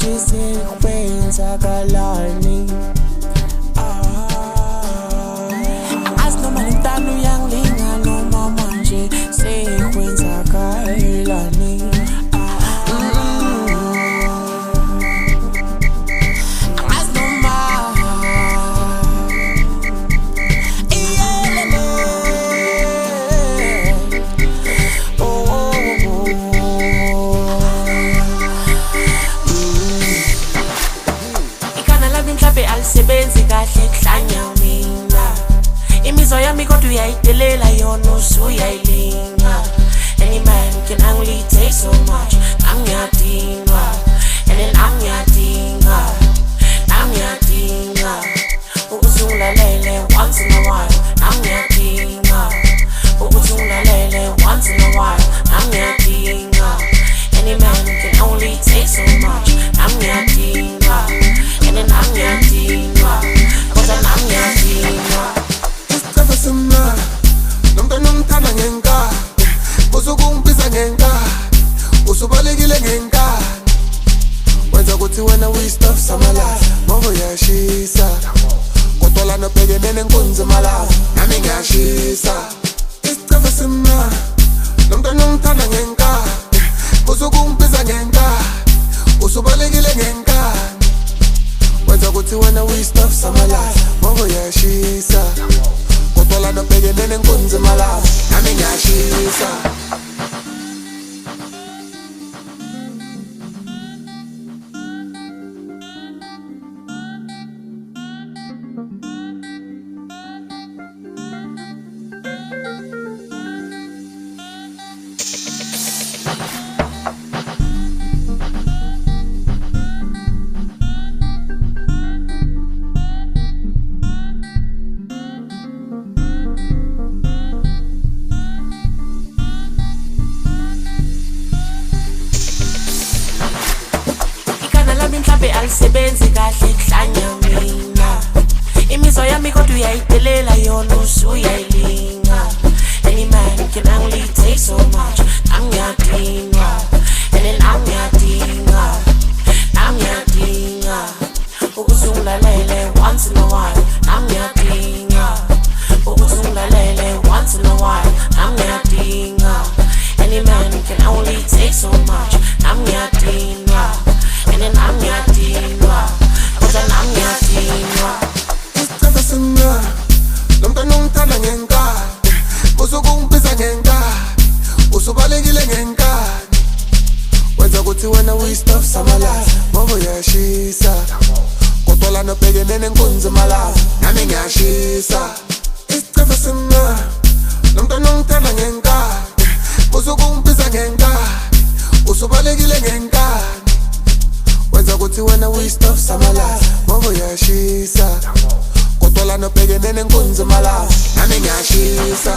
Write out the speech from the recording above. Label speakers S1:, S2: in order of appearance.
S1: ukuthi sekwenzakalani. Azi noma lentando uyangilinga noma manje sekwenzakalani. Alisebenzi kahle kuhlanya mina. Imizwa yami kodwa uyayidelela yona usuyayilinga. Any man can only take so much. Ngiyadinga, and then ngiyadinga ukuthi ungilalele once in a while. Ngiyadinga ukuthi ungilalele once in a while. Ngiyadinga, any man can only take so much. Ngiyadinga, and then ngiyadinga kodwa ngiyadinga.
S2: Isicelo simnandi nomntwana ongithanda ngenkani, usukungibiza ngenkani, usubalekile ngenkani. Wenza ukuthi wena uyi-stuff samalazi ngoba uyashisa, kodwa lana ubhekene nenkunzi malazi nami ngiyashisa. Isicelo simnandi nomntwana ongithanda ngenkani, usukungibiza ngenkani, usubalekile ngenkani. Wenza ukuthi wena uyi-stuff samalazi ngoba uyashisa, kodwa lana ubhekene nenkunzi malazi nami ngiyashisa.
S1: Alisebenzi kahle kuhlanya mina. Imizwa yami kodwa uyayidelela yona usuyayilinga. Any man can only take so much. Ngiyadinga, and then ngiyadinga ukuthi ungilalele once in a while. Ngiyadinga ukuthi ungilalele once in a while. Ngiyadinga, any man can only take so much. Ngiyadinga, and then ngiyadinga kodwa ngiyadinga.
S2: Isicelo simnandi nomntwana ongithanda ngenkani, usukungibiza ngenkani, usubalekile ngenkani. Wenza ukuthi wena uyi-stuff samalazi ngoba uyashisa, kodwa lana ubhekene nenkunzi malazi nami ngiyashisa. Isicelo simnandi nomntwana ongithanda ngenkani, usukungibiza ngenkani, usubalekile ngenkani. Wenza ukuthi wena uyi-stuff samalazi ngoba uyashisa, kodwa lana ubhekene nenkunzi malazi nami ngiyashisa.